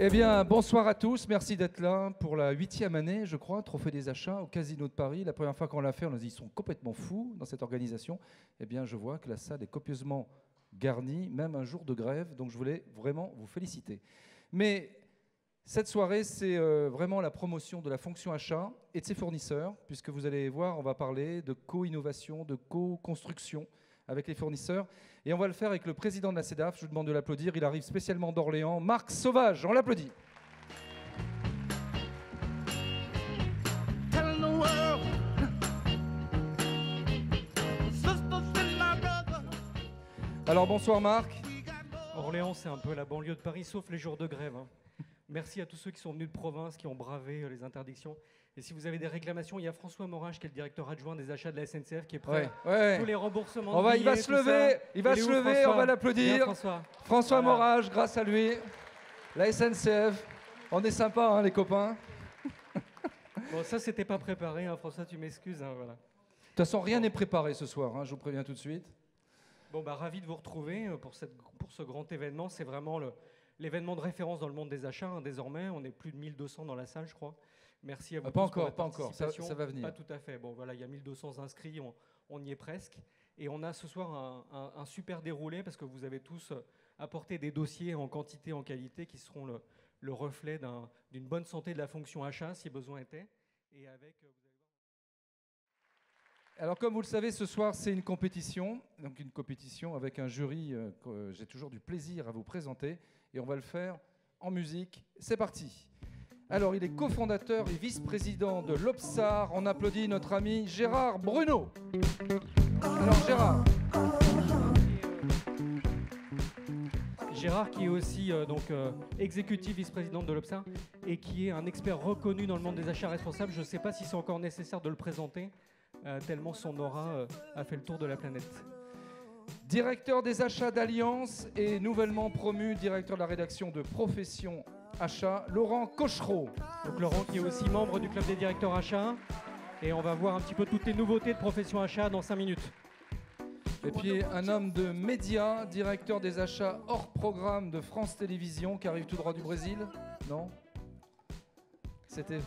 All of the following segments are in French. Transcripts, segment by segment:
Eh bien, bonsoir à tous. Merci d'être là pour la 8e année, je crois, Trophée des achats au Casino de Paris. La première fois qu'on l'a fait, on a dit qu'ils sont complètement fous dans cette organisation. Eh bien, je vois que la salle est copieusement garnie, même un jour de grève. Donc, je voulais vraiment vous féliciter. Mais cette soirée, c'est vraiment la promotion de la fonction achat et de ses fournisseurs, puisque vous allez voir, on va parler de co-innovation, de co-construction avec les fournisseurs. Et on va le faire avec le président de la CEDAF. Je vous demande de l'applaudir. Il arrive spécialement d'Orléans. Marc Sauvage, on l'applaudit. Alors bonsoir Marc. Orléans, c'est un peu la banlieue de Paris, sauf les jours de grève. Merci à tous ceux qui sont venus de province, qui ont bravé les interdictions. Et si vous avez des réclamations, il y a François Morage, qui est le directeur adjoint des achats de la SNCF, qui est prêt. Ouais. Tous les remboursements. Il va se lever, on va l'applaudir. François voilà. Morage, grâce à lui. La SNCF, on est sympa, hein, les copains. Bon, ça, c'était pas préparé, hein, François, tu m'excuses. Hein, voilà. De toute façon, rien n'est préparé ce soir, hein, je vous préviens tout de suite. Bon, ravi de vous retrouver pour ce grand événement. C'est vraiment l'événement de référence dans le monde des achats. Hein, désormais, on est plus de 1200 dans la salle, je crois. Merci à vous. Pas encore, ça va venir. Pas tout à fait. Bon, voilà, il y a 1200 inscrits, on y est presque. Et on a ce soir un super déroulé parce que vous avez tous apporté des dossiers en quantité, en qualité, qui seront le reflet d'une bonne santé de la fonction achat, si besoin était. Et avec, vous allez voir... Alors, comme vous le savez, ce soir, c'est une compétition. Donc, une compétition avec un jury que j'ai toujours du plaisir à vous présenter. Et on va le faire en musique. C'est parti. Alors, il est cofondateur et vice-président de l'Obsar. On applaudit notre ami Gérard Bruno. Alors, Gérard. Gérard qui est aussi exécutif vice-président de l'Obsar et qui est un expert reconnu dans le monde des achats responsables. Je ne sais pas si c'est encore nécessaire de le présenter, tellement son aura a fait le tour de la planète. Directeur des achats d'Alliance et nouvellement promu directeur de la rédaction de Profession Achat, Laurent Cochereau. Donc Laurent qui est aussi membre du club des directeurs achats. Et on va voir un petit peu toutes les nouveautés de Profession Achat dans 5 minutes. Et puis un homme de médias, directeur des achats hors programme de France Télévisions, qui arrive tout droit du Brésil. Non ? C'était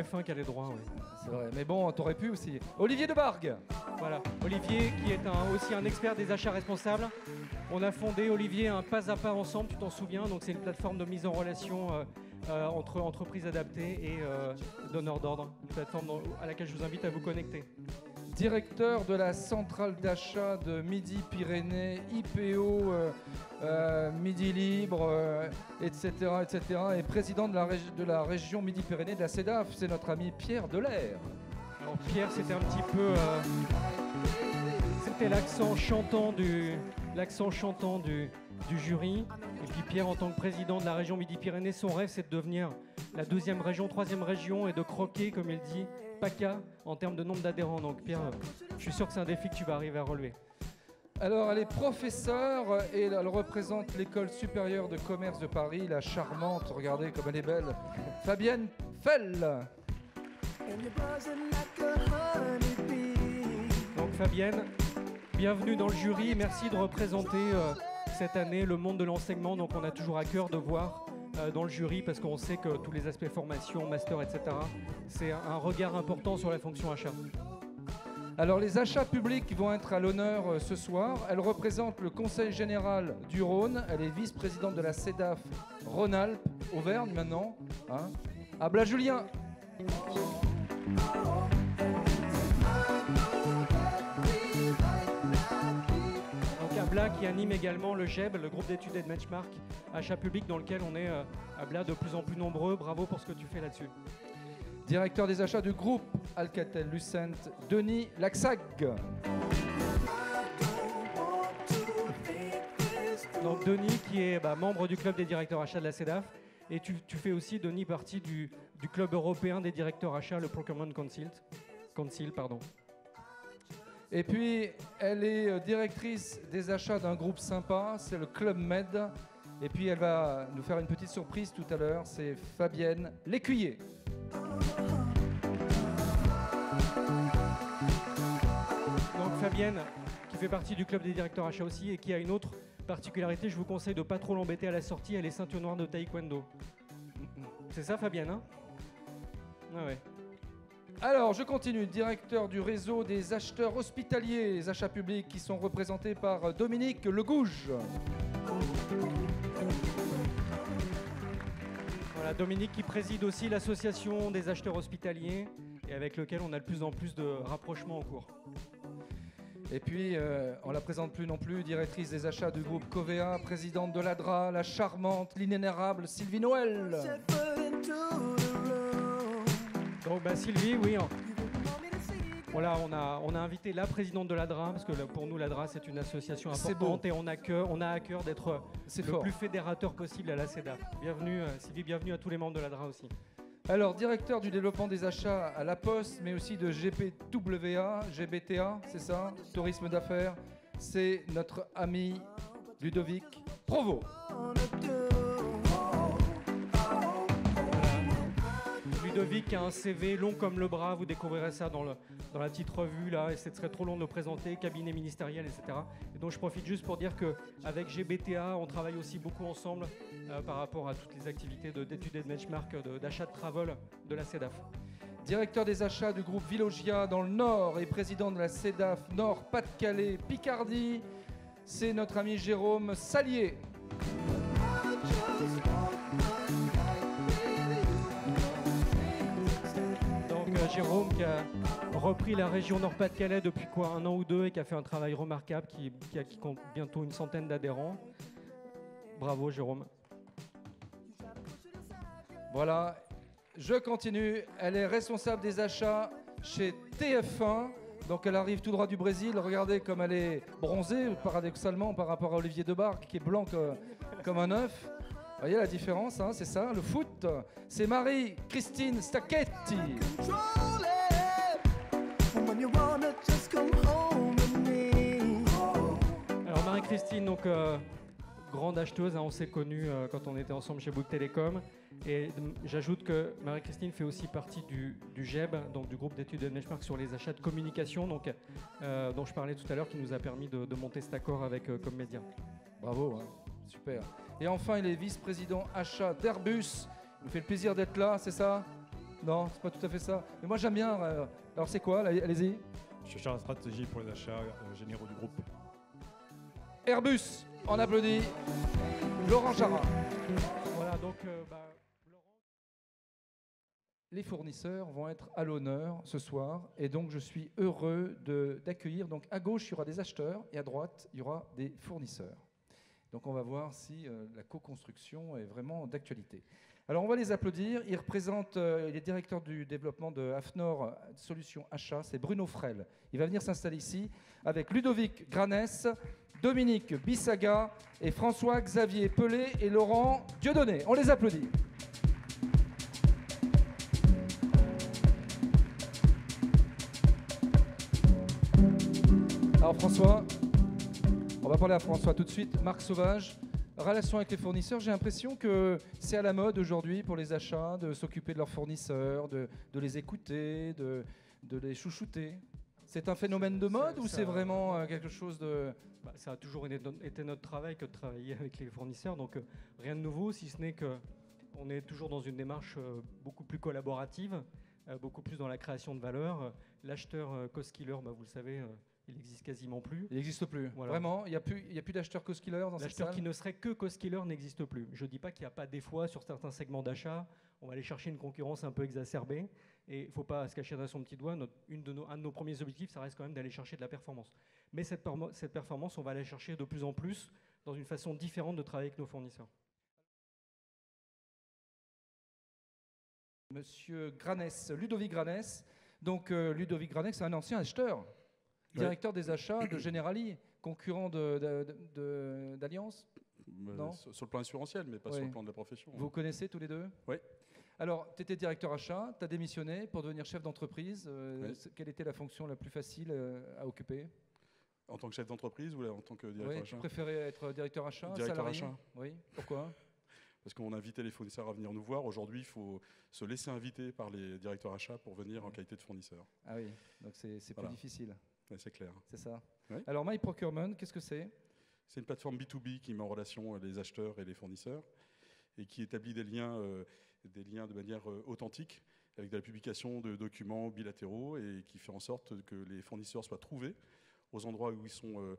F1 qui allait droit, oui. C'est vrai, mais bon, t'aurais pu aussi. Olivier Debargue. Voilà, Olivier qui est aussi un expert des achats responsables. On a fondé, Olivier, un Pas à Pas ensemble, tu t'en souviens. Donc c'est une plateforme de mise en relation entre entreprises adaptées et donneurs d'ordre. Une plateforme à laquelle je vous invite à vous connecter. Directeur de la centrale d'achat de Midi-Pyrénées, IPO, Midi Libre, etc., etc. Et président de la région Midi-Pyrénées de la CEDAF, c'est notre ami Pierre Delair. Alors Pierre, c'était un petit peu... c'était l'accent chantant du jury. Et puis Pierre, en tant que président de la région Midi-Pyrénées, son rêve, c'est de devenir la 2e région, 3e région et de croquer, comme il dit, PACA en termes de nombre d'adhérents. Donc Pierre, je suis sûr que c'est un défi que tu vas arriver à relever. Alors, elle est professeure et elle représente l'école supérieure de commerce de Paris, la charmante, regardez comme elle est belle, Fabienne Fell. Donc Fabienne, bienvenue dans le jury. Merci de représenter cette année le monde de l'enseignement. Donc on a toujours à cœur de voir dans le jury parce qu'on sait que tous les aspects formation, master, etc. c'est un regard important sur la fonction achat. Alors les achats publics vont être à l'honneur ce soir. Elle représente le Conseil général du Rhône. Elle est vice-présidente de la CEDAF Rhône-Alpes, Auvergne maintenant. Hein, Abla Julien. Abla qui anime également le GEB, le groupe d'études et de benchmark achat public dans lequel on est Abla de plus en plus nombreux. Bravo pour ce que tu fais là-dessus. Directeur des achats du groupe Alcatel-Lucent, Denis Laxag. Donc Denis qui est membre du club des directeurs achats de la CEDAF. Et tu fais aussi, Denis, partie du club européen des directeurs achats, le Procurement Council. Et puis, elle est directrice des achats d'un groupe sympa, c'est le Club Med. Et puis, elle va nous faire une petite surprise tout à l'heure, c'est Fabienne Lécuyer. Donc Fabienne, qui fait partie du club des directeurs achats aussi et qui a une autre particularité, je vous conseille de ne pas trop l'embêter à la sortie, elle est ceinture noire de taekwondo. C'est ça, Fabienne, hein? Ah ouais. Alors, je continue. Directeur du réseau des acheteurs hospitaliers, les achats publics qui sont représentés par Dominique Legouge. Voilà, Dominique qui préside aussi l'association des acheteurs hospitaliers et avec lequel on a de plus en plus de rapprochements en cours. Et puis, on ne la présente plus non plus, directrice des achats du groupe Covea, présidente de l'ADRA, la charmante, l'inénérable Sylvie Noël. Donc Sylvie, oui. Voilà, on a invité la présidente de l'ADRA, parce que pour nous l'ADRA c'est une association importante et on a à cœur d'être le plus fédérateur possible à la CEDAF. Bienvenue Sylvie, bienvenue à tous les membres de l'ADRA aussi. Alors, directeur du développement des achats à La Poste, mais aussi de GPWA, GBTA, c'est ça, tourisme d'affaires, c'est notre ami Ludovic Provost. Ludovic a un CV long comme le bras, vous découvrirez ça dans la petite revue là, et ce serait trop long de le présenter, cabinet ministériel, etc. Et donc je profite juste pour dire qu'avec GBTA, on travaille aussi beaucoup ensemble par rapport à toutes les activités d'études et de benchmark, d'achat de travel de la CEDAF. Directeur des achats du groupe Vilogia dans le Nord et président de la CEDAF Nord, Pas-de-Calais, Picardie, c'est notre ami Jérôme Salier. Jérôme qui a repris la région Nord-Pas-de-Calais depuis un an ou deux et qui a fait un travail remarquable, qui compte bientôt une centaine d'adhérents. Bravo Jérôme. Voilà, je continue. Elle est responsable des achats chez TF1. Donc elle arrive tout droit du Brésil. Regardez comme elle est bronzée, paradoxalement, par rapport à Olivier Debarque qui est blanc comme un œuf. Vous voyez la différence, hein, c'est ça, le foot. C'est Marie-Christine Stacchetti. Alors Marie-Christine, donc grande acheteuse, hein, on s'est connus quand on était ensemble chez Bouygues Télécom. Et j'ajoute que Marie-Christine fait aussi partie du GEB, donc du groupe d'études de benchmark sur les achats de communication, donc, dont je parlais tout à l'heure, qui nous a permis de monter cet accord avec Commedia. Bravo, hein, super. Et enfin, il est vice-président achat d'Airbus. Il me fait le plaisir d'être là, c'est ça? Non, c'est pas tout à fait ça. Mais moi, j'aime bien. Alors, c'est quoi? Allez-y. Je suis chargé de stratégie pour les achats généraux du groupe. Airbus, on applaudit. Laurent Jarrat. Voilà, donc... Les fournisseurs vont être à l'honneur ce soir et donc je suis heureux d'accueillir. Donc à gauche, il y aura des acheteurs et à droite, il y aura des fournisseurs. Donc on va voir si la co-construction est vraiment d'actualité. Alors on va les applaudir. Il représente les directeurs du développement de AFNOR Solutions Achat, c'est Bruno Frel. Il va venir s'installer ici avec Ludovic Granès, Dominique Bissaga et François-Xavier Pelé et Laurent Dieudonné. On les applaudit. Alors François, on va parler à François tout de suite. Marc Sauvage, relation avec les fournisseurs, j'ai l'impression que c'est à la mode aujourd'hui pour les achats de s'occuper de leurs fournisseurs, de les écouter, de les chouchouter. C'est un phénomène de mode ou c'est vraiment quelque chose de... Ça a toujours été notre travail que de travailler avec les fournisseurs, donc rien de nouveau, si ce n'est qu'on est toujours dans une démarche beaucoup plus collaborative, beaucoup plus dans la création de valeur. L'acheteur cost-killer, vous le savez, il n'existe quasiment plus. Il n'existe plus. Voilà. Vraiment, il n'y a plus d'acheteur cost-killer dans cette salle. L'acheteur qui ne serait que cost-killer n'existe plus. Je ne dis pas qu'il n'y a pas des fois sur certains segments d'achat, on va aller chercher une concurrence un peu exacerbée. Et il ne faut pas se cacher derrière son petit doigt. Un de nos premiers objectifs, ça reste quand même d'aller chercher de la performance. Mais cette performance, on va aller chercher de plus en plus dans une façon différente de travailler avec nos fournisseurs. Monsieur Granès, Ludovic Granès. Donc Ludovic Granès, c'est un ancien acheteur. Directeur des achats de Generali, concurrent d'Alliance. Sur le plan assurantiel, mais pas sur le plan de la profession. Vous connaissez tous les deux? Oui. Alors, tu étais directeur achat, tu as démissionné pour devenir chef d'entreprise. Quelle était la fonction la plus facile à occuper? En tant que chef d'entreprise ou en tant que directeur achat? Tu préférais être directeur achat, directeur salarié? Achat. Oui. Pourquoi? Parce qu'on invitait les fournisseurs à venir nous voir. Aujourd'hui, il faut se laisser inviter par les directeurs achats pour venir en qualité de fournisseur. Ah oui, donc c'est plus difficile. Ouais, c'est clair. C'est ça. Oui. Alors, My Procurement, qu'est-ce que c'est? C'est une plateforme B2B qui met en relation les acheteurs et les fournisseurs et qui établit des liens des liens de manière authentique, avec de la publication de documents bilatéraux et qui fait en sorte que les fournisseurs soient trouvés aux endroits où ils sont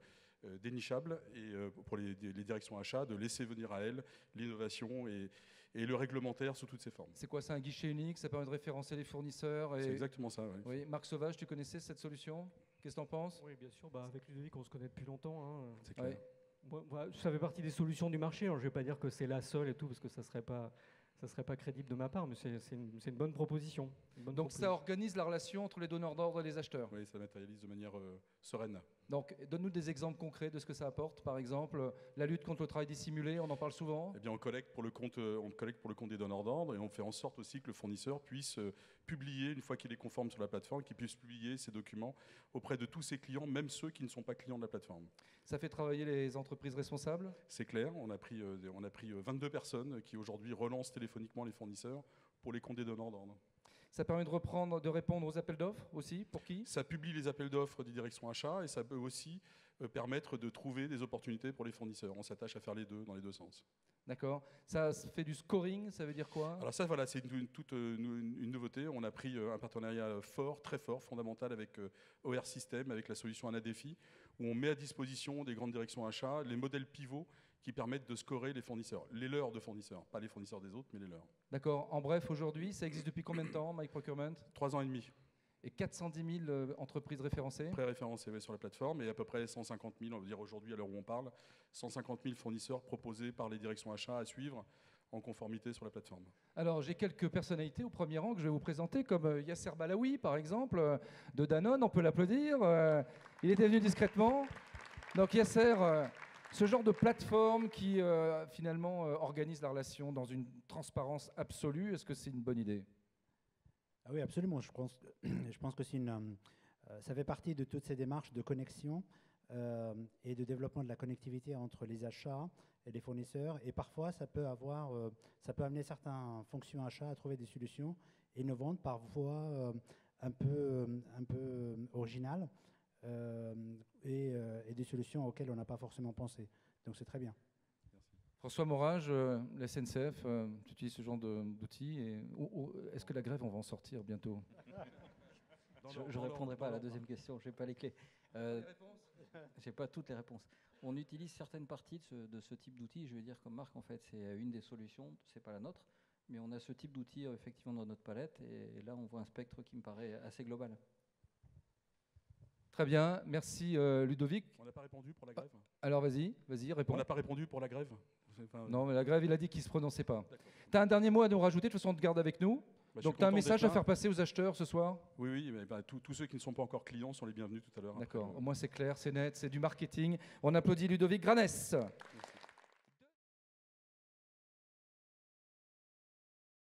dénichables et pour les directions achats, de laisser venir à elles l'innovation et le réglementaire sous toutes ses formes. C'est quoi, c'est un guichet unique? Ça permet de référencer les fournisseurs C'est exactement ça. Oui. Oui. Marc Sauvage, tu connaissais cette solution? Qu'est-ce que tu en penses? Oui, bien sûr. Avec Ludovic, on se connaît depuis longtemps, hein. C'est clair. Moi, ça fait partie des solutions du marché. Alors, je ne vais pas dire que c'est la seule et tout, parce que ça serait pas crédible de ma part, mais c'est une bonne proposition. Donc ça organise la relation entre les donneurs d'ordre et les acheteurs. Oui, ça matérialise de manière sereine. Donc donne-nous des exemples concrets de ce que ça apporte. Par exemple, la lutte contre le travail dissimulé, on en parle souvent. Eh bien, on collecte pour le compte des donneurs d'ordre et on fait en sorte aussi que le fournisseur puisse publier, une fois qu'il est conforme sur la plateforme, qu'il puisse publier ses documents auprès de tous ses clients, même ceux qui ne sont pas clients de la plateforme. Ça fait travailler les entreprises responsables? C'est clair, on a pris 22 personnes qui aujourd'hui relancent téléphoniquement les fournisseurs pour les comptes des donneurs d'ordre. Ça permet de répondre aux appels d'offres aussi? Pour qui? Ça publie les appels d'offres des directions achats et ça peut aussi permettre de trouver des opportunités pour les fournisseurs. On s'attache à faire les deux, dans les deux sens. D'accord. Ça fait du scoring, ça veut dire quoi? Alors ça, voilà, c'est une nouveauté. On a pris un partenariat fort, très fort, fondamental avec OR System, avec la solution Anadefi, où on met à disposition des grandes directions achats les modèles pivots qui permettent de scorer les fournisseurs, les leurs de fournisseurs, pas les fournisseurs des autres, mais les leurs. D'accord. En bref, aujourd'hui, ça existe depuis combien de temps, My Procurement? 3 ans et demi. Et 410 000 entreprises référencées? Pré-référencées sur la plateforme et à peu près 150 000, on va dire aujourd'hui à l'heure où on parle, 150 000 fournisseurs proposés par les directions achats à suivre en conformité sur la plateforme. Alors, j'ai quelques personnalités au premier rang que je vais vous présenter, comme Yasser Balaoui, par exemple, de Danone, on peut l'applaudir. Il était venu discrètement. Donc Yasser, ce genre de plateforme qui finalement organise la relation dans une transparence absolue, est-ce que c'est une bonne idée? Ah oui, absolument. Je pense que ça fait partie de toutes ces démarches de connexion et de développement de la connectivité entre les achats et les fournisseurs. Et parfois, ça peut amener certains fonctions achats à trouver des solutions innovantes, parfois un peu originales, et des solutions auxquelles on n'a pas forcément pensé. Donc c'est très bien. François Morage, la SNCF, tu utilises ce genre d'outils. Est-ce que la grève, on va en sortir bientôt? Je ne répondrai pas à la deuxième question, je n'ai pas les clés. Je n'ai pas toutes les réponses. On utilise certaines parties de ce type d'outils. Je veux dire, comme Marc, en fait, c'est une des solutions, ce n'est pas la nôtre. Mais on a ce type d'outils effectivement dans notre palette. Et là, on voit un spectre qui me paraît assez global. Très bien, merci Ludovic. On n'a pas répondu pour la grève? Alors vas-y, réponds. On n'a pas répondu pour la grève? Non, mais la grève, il a dit qu'il ne se prononçait pas. Tu as un dernier mot à nous rajouter? De toute façon, on te garde avec nous. Donc tu as un message à faire passer aux acheteurs ce soir? Oui, mais tous ceux qui ne sont pas encore clients sont les bienvenus tout à l'heure. D'accord, au moins c'est clair, c'est net, c'est du marketing. On applaudit Ludovic Granès.